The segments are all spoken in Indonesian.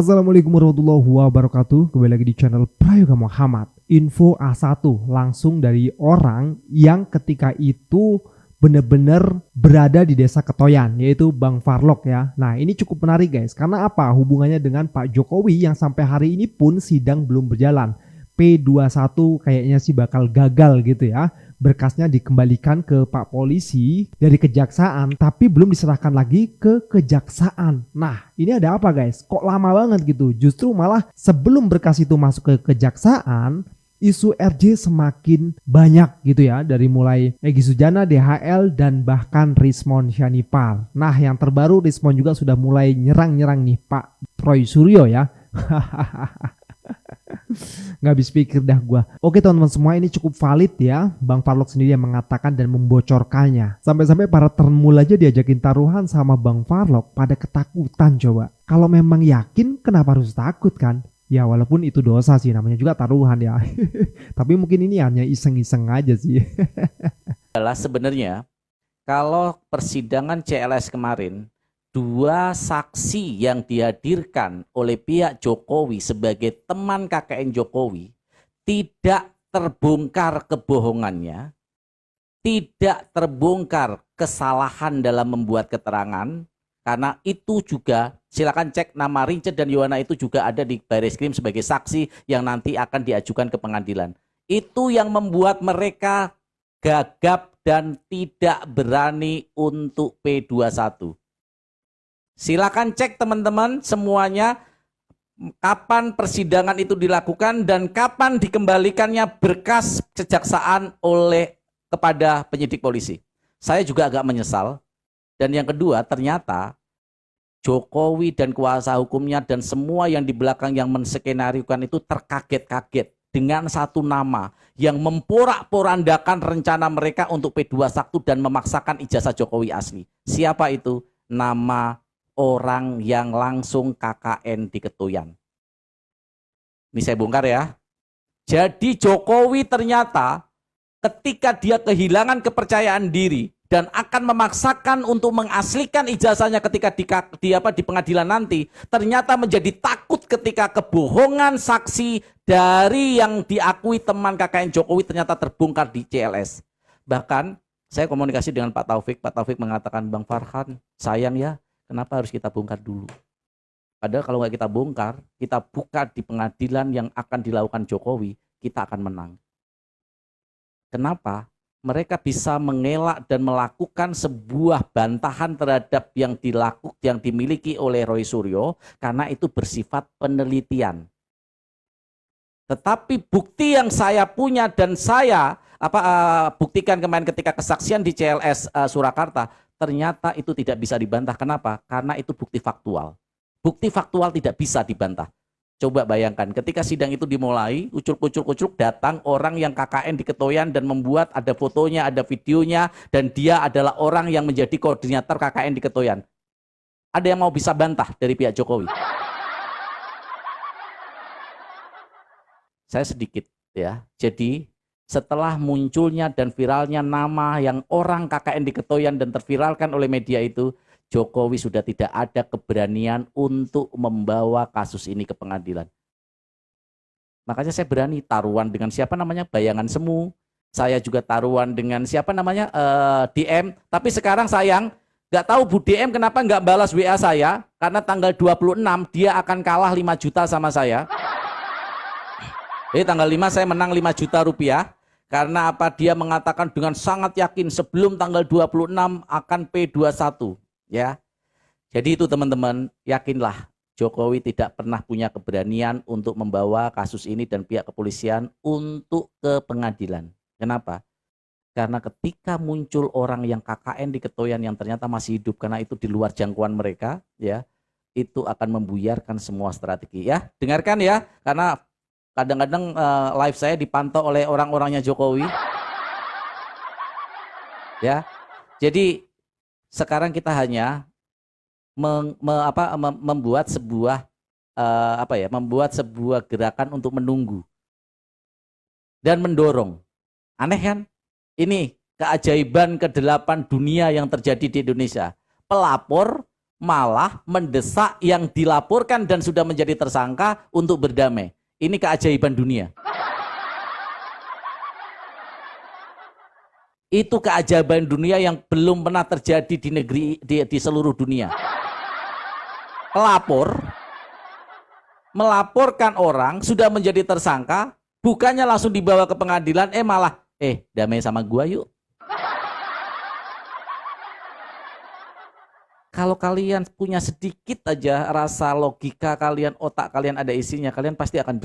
Assalamualaikum warahmatullahi wabarakatuh. Kembali lagi di channel Prayoga Muhammad. Info A1 langsung dari orang yang ketika itu benar-benar berada di desa Ketoyan, yaitu Bang Farlok ya. Nah ini cukup menarik guys, karena apa? Hubungannya dengan Pak Jokowi yang sampai hari ini pun sidang belum berjalan. P21 kayaknya sih bakal gagal gitu ya. Berkasnya dikembalikan ke Pak Polisi dari Kejaksaan, tapi belum diserahkan lagi ke Kejaksaan. Nah, ini ada apa guys? Kok lama banget gitu? Justru malah sebelum berkas itu masuk ke Kejaksaan, isu RJ semakin banyak gitu ya. Dari mulai Egy Sujana, DHL, dan bahkan Rismon Syanipar. Nah, yang terbaru Rismon juga sudah mulai nyerang-nyerang nih Pak Troy Suryo ya. Nggak habis pikir dah gua. Oke teman-teman semua, ini cukup valid ya. Bang Farlok sendiri yang mengatakan dan membocorkannya. Sampai-sampai para termul aja diajakin taruhan sama Bang Farlok pada ketakutan coba. Kalau memang yakin kenapa harus takut kan? Ya walaupun itu dosa sih, namanya juga taruhan ya. Tapi mungkin ini hanya iseng-iseng aja sih. Adalah sebenarnya kalau persidangan CLS kemarin, dua saksi yang dihadirkan oleh pihak Jokowi sebagai teman KKN Jokowi tidak terbongkar kebohongannya, tidak terbongkar kesalahan dalam membuat keterangan, karena itu juga silakan cek nama Richard dan Yohana itu juga ada di Barreskrim sebagai saksi yang nanti akan diajukan ke pengadilan. Itu yang membuat mereka gagap dan tidak berani untuk P21. Silakan cek teman-teman semuanya kapan persidangan itu dilakukan dan kapan dikembalikannya berkas kejaksaan kepada penyidik polisi. Saya juga agak menyesal. Dan yang kedua, ternyata Jokowi dan kuasa hukumnya dan semua yang di belakang yang menskenariokan itu terkaget-kaget dengan satu nama yang memporak-porandakan rencana mereka untuk P21 dan memaksakan ijazah Jokowi asli. Siapa itu? Nama orang yang langsung KKN di Ketoyan. Ini saya bongkar ya. Jadi Jokowi ternyata ketika dia kehilangan kepercayaan diri dan akan memaksakan untuk mengaslikan ijazahnya ketika di pengadilan nanti, ternyata menjadi takut ketika kebohongan saksi dari yang diakui teman KKN Jokowi ternyata terbongkar di CLS. Bahkan saya komunikasi dengan Pak Taufik mengatakan, Bang Farhan, sayang ya, kenapa harus kita bongkar dulu? Padahal kalau nggak kita bongkar, kita buka di pengadilan yang akan dilakukan Jokowi, kita akan menang. Kenapa? Mereka bisa mengelak dan melakukan sebuah bantahan terhadap yang dimiliki oleh Roy Suryo karena itu bersifat penelitian. Tetapi bukti yang saya punya dan saya buktikan kemarin ketika kesaksian di CLS Surakarta, ternyata itu tidak bisa dibantah. Kenapa? Karena itu bukti faktual. Bukti faktual tidak bisa dibantah. Coba bayangkan, ketika sidang itu dimulai, ucuk-ucuk datang orang yang KKN di Ketoyan dan membuat ada fotonya, ada videonya, dan dia adalah orang yang menjadi koordinator KKN di Ketoyan. Ada yang mau bisa bantah dari pihak Jokowi? Saya sedikit ya. Jadi setelah munculnya dan viralnya nama yang orang KKN di Ketoyan dan terviralkan oleh media itu, Jokowi sudah tidak ada keberanian untuk membawa kasus ini ke pengadilan. Makanya saya berani taruhan dengan siapa namanya Bayangan Semu. Saya juga taruhan dengan siapa namanya DM. Tapi sekarang sayang, nggak tahu Bu DM kenapa nggak balas WA saya. Karena tanggal 26 dia akan kalah 5 juta sama saya. Jadi tanggal 5 saya menang 5 juta rupiah. Karena apa? Dia mengatakan dengan sangat yakin sebelum tanggal 26 akan P21. Ya, jadi itu teman-teman, yakinlah Jokowi tidak pernah punya keberanian untuk membawa kasus ini dan pihak kepolisian untuk ke pengadilan. Kenapa? Karena ketika muncul orang yang KKN di Ketoyan yang ternyata masih hidup karena itu di luar jangkauan mereka, ya, itu akan membuyarkan semua strategi. Ya, dengarkan ya, karena kadang-kadang live saya dipantau oleh orang-orangnya Jokowi. Ya, jadi sekarang kita hanya membuat sebuah gerakan untuk menunggu dan mendorong. Aneh kan? Ini keajaiban ke-8 dunia yang terjadi di Indonesia. Pelapor malah mendesak yang dilaporkan dan sudah menjadi tersangka untuk berdamai. Ini keajaiban dunia. Itu keajaiban dunia yang belum pernah terjadi di negeri di seluruh dunia. Pelapor melaporkan orang sudah menjadi tersangka, bukannya langsung dibawa ke pengadilan, malah damai sama gua yuk. Kalau kalian punya sedikit aja rasa logika kalian, otak kalian ada isinya, kalian pasti akan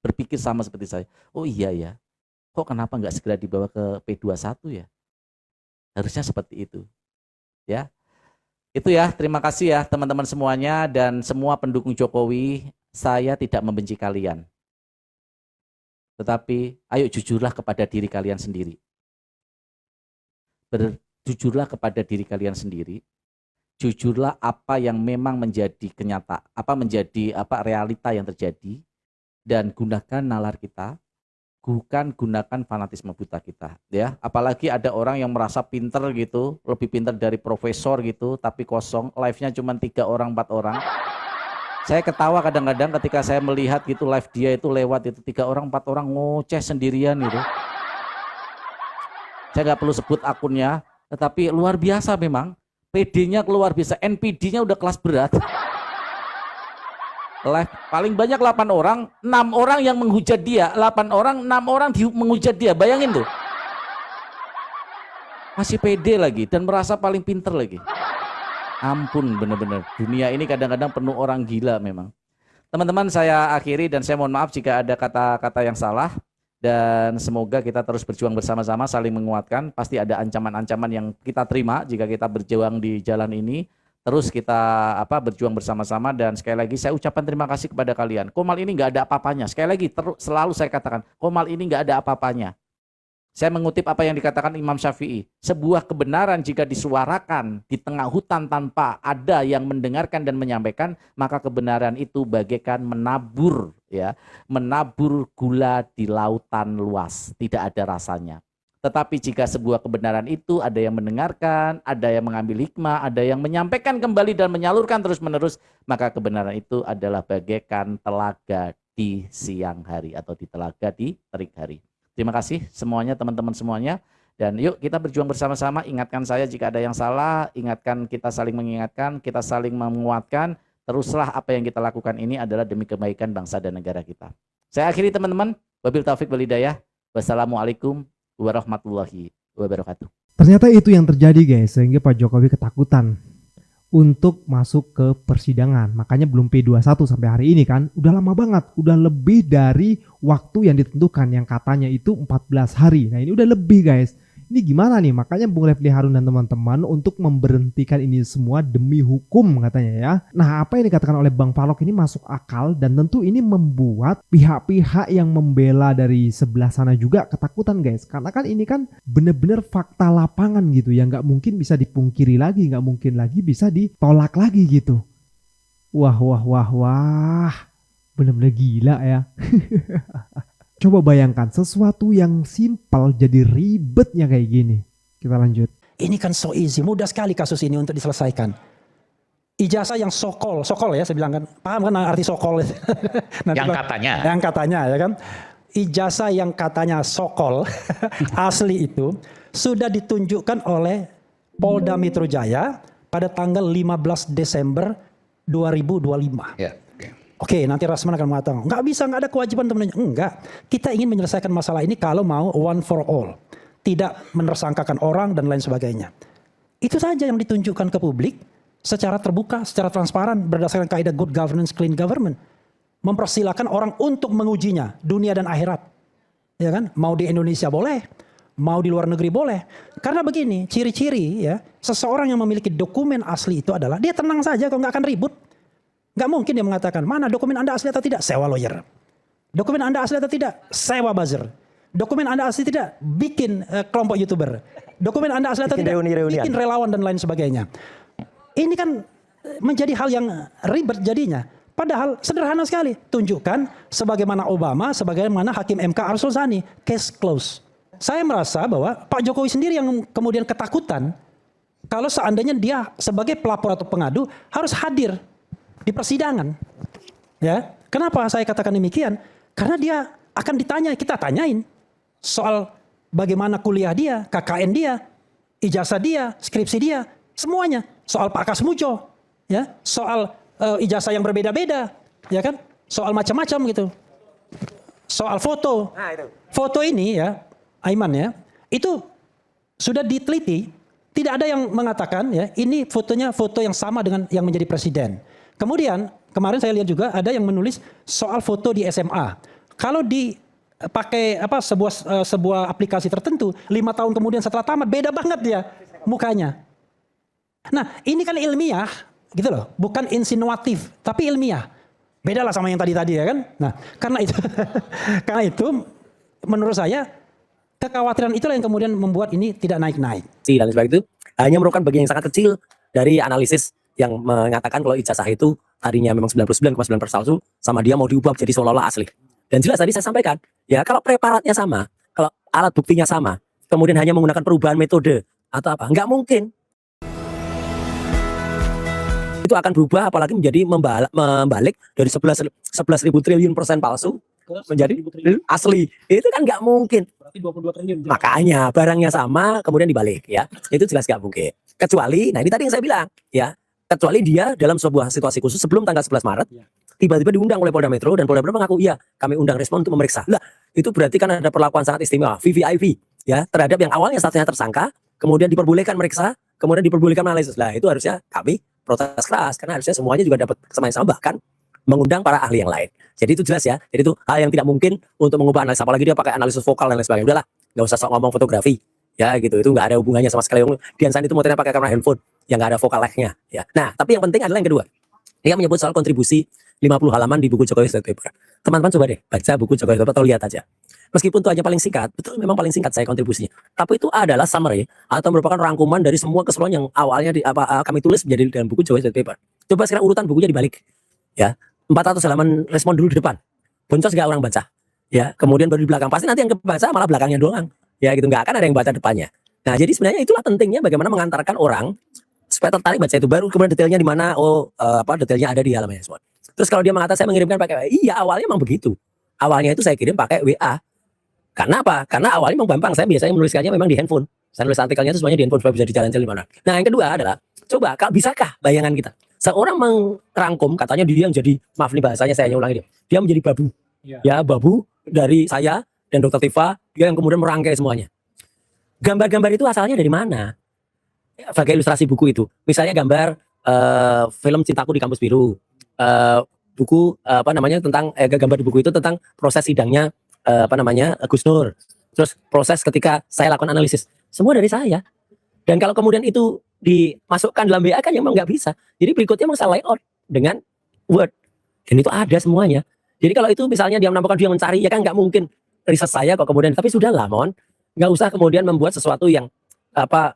berpikir sama seperti saya. Oh iya ya, kok kenapa nggak segera dibawa ke P21 ya? Harusnya seperti itu. Ya. Itu ya, terima kasih ya teman-teman semuanya dan semua pendukung Jokowi. Saya tidak membenci kalian. Tetapi ayo jujurlah kepada diri kalian sendiri. Jujurlah kepada diri kalian sendiri. Jujurlah apa yang memang menjadi menjadi realita yang terjadi, dan gunakan nalar kita, bukan gunakan fanatisme buta kita, ya. Apalagi ada orang yang merasa pinter gitu, lebih pinter dari profesor gitu, tapi kosong, live-nya cuma 3 orang 4 orang. Saya ketawa kadang-kadang ketika saya melihat gitu live dia itu lewat itu 3 orang 4 orang ngoceh sendirian gitu. Saya nggak perlu sebut akunnya, tetapi luar biasa memang. PD-nya luar biasa, NPD-nya udah kelas berat. Live paling banyak 8 orang, 6 orang yang menghujat dia, 8 orang, 6 orang menghujat dia, bayangin tuh. Masih pede lagi dan merasa paling pinter lagi. Ampun, bener-bener. Dunia ini kadang-kadang penuh orang gila memang. Teman-teman, saya akhiri dan saya mohon maaf jika ada kata-kata yang salah. Dan semoga kita terus berjuang bersama-sama, saling menguatkan. Pasti ada ancaman-ancaman yang kita terima jika kita berjuang di jalan ini. Terus kita berjuang bersama-sama, dan sekali lagi saya ucapkan terima kasih kepada kalian. Komal ini nggak ada apa-apanya. Sekali lagi selalu saya katakan, Komal ini nggak ada apa-apanya. Saya mengutip apa yang dikatakan Imam Syafi'i. Sebuah kebenaran jika disuarakan di tengah hutan tanpa ada yang mendengarkan dan menyampaikan, maka kebenaran itu bagaikan menabur gula di lautan luas, tidak ada rasanya. Tetapi jika sebuah kebenaran itu ada yang mendengarkan, ada yang mengambil hikmah, ada yang menyampaikan kembali dan menyalurkan terus-menerus, maka kebenaran itu adalah bagaikan telaga di siang hari atau di telaga di terik hari. Terima kasih semuanya, teman-teman semuanya. Dan yuk kita berjuang bersama-sama. Ingatkan saya jika ada yang salah, ingatkan, kita saling mengingatkan, kita saling menguatkan. Teruslah apa yang kita lakukan ini adalah demi kebaikan bangsa dan negara kita. Saya akhiri teman-teman. Wabil taufik wal hidayah. Wassalamualaikum warahmatullahi wabarakatuh. Ternyata itu yang terjadi guys, sehingga Pak Jokowi ketakutan untuk masuk ke persidangan. Makanya belum P21 sampai hari ini kan. Udah lama banget, udah lebih dari waktu yang ditentukan, yang katanya itu 14 hari. Nah ini udah lebih guys. Ini gimana nih? Makanya Bung Refli Harun dan teman-teman untuk memberhentikan ini semua demi hukum katanya ya. Nah apa yang dikatakan oleh Bang Falok ini masuk akal, dan tentu ini membuat pihak-pihak yang membela dari sebelah sana juga ketakutan guys. Karena kan ini kan bener-bener fakta lapangan gitu ya, nggak mungkin bisa dipungkiri lagi, nggak mungkin lagi bisa ditolak lagi gitu. Wah, bener-bener gila ya. Coba bayangkan sesuatu yang simpel jadi ribetnya kayak gini. Kita lanjut. Ini kan so easy, mudah sekali kasus ini untuk diselesaikan. Ijazah yang sokol ya saya bilang kan. Paham kan arti sokol? Yang katanya ya kan. Ijazah yang katanya sokol asli itu sudah ditunjukkan oleh Polda Metro Jaya pada tanggal 15 Desember 2025. Ya. Oke, nanti Rasman akan mengatakan, nggak bisa, nggak ada kewajiban untuk menunjukkan. Enggak, kita ingin menyelesaikan masalah ini kalau mau one for all. Tidak menersangkakan orang dan lain sebagainya. Itu saja yang ditunjukkan ke publik secara terbuka, secara transparan, berdasarkan kaidah good governance, clean government. Mempersilahkan orang untuk mengujinya, dunia dan akhirat. Ya kan? Mau di Indonesia boleh, mau di luar negeri boleh. Karena begini, ciri-ciri ya, seseorang yang memiliki dokumen asli itu adalah, dia tenang saja kok, nggak akan ribut. Gak mungkin dia mengatakan, mana dokumen Anda asli atau tidak? Sewa lawyer. Dokumen Anda asli atau tidak? Sewa buzzer. Dokumen Anda asli tidak? Bikin kelompok YouTuber. Dokumen Anda asli atau tidak? Bikin relawan dan lain sebagainya. Ini kan menjadi hal yang ribet jadinya. Padahal sederhana sekali. Tunjukkan sebagaimana Obama, sebagaimana Hakim MK Arsul Sani. Case close. Saya merasa bahwa Pak Jokowi sendiri yang kemudian ketakutan kalau seandainya dia sebagai pelapor atau pengadu harus hadir di persidangan. Ya, kenapa saya katakan demikian? Karena dia akan ditanya, kita tanyain soal bagaimana kuliah dia, KKN dia, ijazah dia, skripsi dia, semuanya. Soal Pak Kasmujo, ya, soal ijazah yang berbeda-beda, ya kan? Soal macam-macam gitu. Soal foto. Foto ini ya, Aiman ya, itu sudah diteliti, tidak ada yang mengatakan ya, ini fotonya foto yang sama dengan yang menjadi presiden. Kemudian kemarin saya lihat juga ada yang menulis soal foto di SMA. Kalau dipakai sebuah aplikasi tertentu, 5 tahun kemudian setelah tamat beda banget dia mukanya. Nah, ini kan ilmiah gitu loh, bukan insinuatif, tapi ilmiah. Beda lah sama yang tadi ya kan. Nah, karena itu karena itu menurut saya kekhawatiran itulah yang kemudian membuat ini tidak naik-naik. Dan sebab itu hanya merupakan bagian yang sangat kecil dari analisis yang mengatakan kalau ijazah itu tadinya memang 99,9% palsu, sama dia mau diubah jadi seolah-olah asli. Dan jelas tadi saya sampaikan, ya kalau preparatnya sama, kalau alat buktinya sama, kemudian hanya menggunakan perubahan metode atau apa, nggak mungkin. Itu akan berubah apalagi menjadi membalik dari 11.000 triliun persen palsu menjadi asli. Itu kan nggak mungkin. 22 triliun. Makanya barangnya sama kemudian dibalik ya. Itu jelas nggak mungkin. Kecuali, nah ini tadi yang saya bilang ya. Kecuali dia dalam sebuah situasi khusus sebelum tanggal 11 Maret tiba-tiba diundang oleh Polda Metro dan Polda Metro mengaku iya kami undang Respon untuk memeriksa. Lah itu berarti kan ada perlakuan sangat istimewa VVIP ya terhadap yang awalnya statusnya tersangka kemudian diperbolehkan meriksa kemudian diperbolehkan analisis. Lah itu harusnya kami protes keras karena harusnya semuanya juga dapat kesamaan sama bahkan mengundang para ahli yang lain. Jadi itu jelas ya. Jadi itu hal yang tidak mungkin untuk mengubah analisis apalagi dia pakai analisis vokal dan lain sebagainya. Udahlah nggak usah sok ngomong fotografi. Ya gitu, itu nggak ada hubungannya sama sekali. Dian Sandi itu modelnya pakai kamera handphone yang nggak ada vokal lag-nya. Ya. Nah, tapi yang penting adalah yang kedua. Dia menyebut soal kontribusi 50 halaman di buku Jokowi White Paper. Teman-teman coba deh baca buku Jokowi White Paper atau lihat aja. Meskipun itu hanya paling singkat, betul memang paling singkat saya kontribusinya. Tapi itu adalah summary atau merupakan rangkuman dari semua keseluruhan yang awalnya kami tulis menjadi dalam buku Jokowi White Paper. Coba sekarang urutan bukunya dibalik. Ya, 400 halaman respon dulu di depan. Boncos nggak orang baca. Ya, kemudian baru di belakang. Pasti nanti yang kebaca malah belakangnya doang. Ya gitu, nggak akan ada yang baca depannya. Nah jadi sebenarnya itulah pentingnya bagaimana mengantarkan orang supaya tertarik baca itu baru kemudian detailnya di mana detailnya ada di halaman respon. Terus kalau dia mengatakan saya mengirimkan pakai iya awalnya memang begitu. Awalnya itu saya kirim pakai WA. Karena apa? Karena awalnya memang gampang saya biasanya menuliskannya memang di handphone. Saya nulis artikelnya itu semuanya di handphone supaya bisa dijalan-jalan di mana. Nah yang kedua adalah coba kalau bisakah bayangan kita seorang merangkum katanya dia yang jadi maaf nih bahasanya saya ulangi dia menjadi babu ya babu dari saya dan Dr. Tifa, dia yang kemudian merangkai semuanya. Gambar-gambar itu asalnya dari mana? Ya, sebagai ilustrasi buku itu. Misalnya gambar film Cintaku di Kampus Biru. Buku tentang gambar di buku itu tentang proses sidangnya Gus Nur. Terus proses ketika saya lakukan analisis. Semua dari saya. Dan kalau kemudian itu dimasukkan dalam BA kan memang nggak bisa. Jadi berikutnya memang saya layout dengan Word. Dan itu ada semuanya. Jadi kalau itu misalnya dia menambahkan dia mencari ya kan nggak mungkin riset saya kok kemudian tapi sudahlah mohon nggak usah kemudian membuat sesuatu yang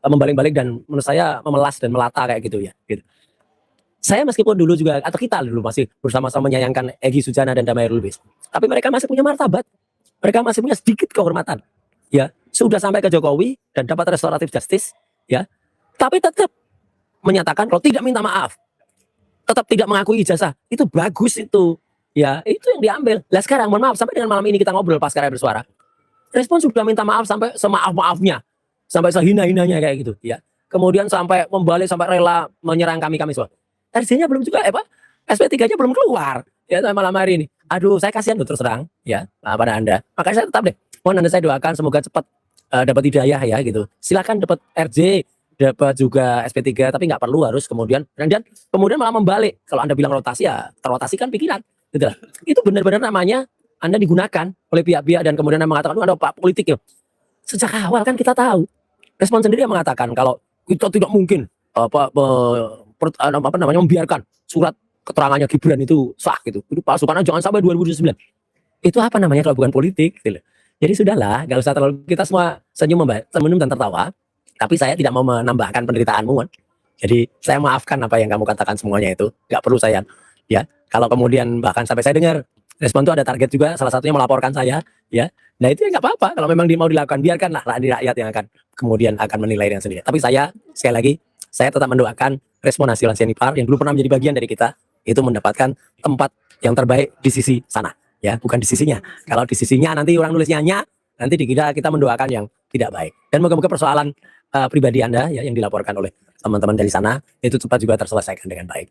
membalik-balik dan menurut saya memelas dan melata kayak gitu ya gitu. Saya meskipun dulu juga atau kita dulu masih bersama-sama menyayangkan Egy Sujana dan Damai Lubis tapi mereka masih punya martabat, mereka masih punya sedikit kehormatan ya sudah sampai ke Jokowi dan dapat restoratif justice ya tapi tetap menyatakan kalau tidak minta maaf tetap tidak mengakui ijazah itu bagus itu. Ya, itu yang diambil. Lah sekarang, mohon maaf, sampai dengan malam ini kita ngobrol pas karya bersuara. Respon sudah minta maaf sampai semaaf-maafnya. Sampai sehina-hinanya kayak gitu. Ya. Kemudian sampai membalik, sampai rela menyerang kami semua. RJ-nya belum juga, SP3-nya belum keluar. Ya, sampai malam hari ini. Aduh, saya kasihan terus terang. Ya, pada Anda. Makanya saya tetap deh. Mohon Anda saya doakan semoga cepat dapat hidayah ya gitu. Silakan dapat RJ, dapat juga SP3, tapi nggak perlu harus kemudian. Dan kemudian malah membalik. Kalau Anda bilang rotasi, ya terrotasikan pikiran. Gitu. Itu benar-benar namanya Anda digunakan oleh pihak-pihak dan kemudian Anda mengatakan ada pak politik ya. Sejak awal kan kita tahu. Respon sendiri yang mengatakan kalau kita tidak mungkin membiarkan surat keterangannya Gibran itu sah gitu. Itu palsu karena jangan sampai 2009. Itu apa namanya kalau bukan politik gitu. Jadi sudahlah, enggak usah terlalu kita semua senyum dan tertawa. Tapi saya tidak mau menambahkan penderitaanmu. Jadi saya maafkan apa yang kamu katakan semuanya itu. Enggak perlu saya ya. Kalau kemudian bahkan sampai saya dengar respon itu ada target juga salah satunya melaporkan saya ya. Nah itu ya nggak apa-apa kalau memang dia mau dilakukan biarkanlah rakyat yang akan kemudian akan menilai dengan sendiri. Tapi saya sekali lagi saya tetap mendoakan respon hasil Sianipar yang dulu pernah menjadi bagian dari kita itu mendapatkan tempat yang terbaik di sisi sana, ya, bukan di sisinya. Kalau di sisinya nanti orang nulisnya nya, nanti kita mendoakan yang tidak baik. Dan moga-moga persoalan pribadi Anda ya yang dilaporkan oleh teman-teman dari sana itu cepat juga terselesaikan dengan baik.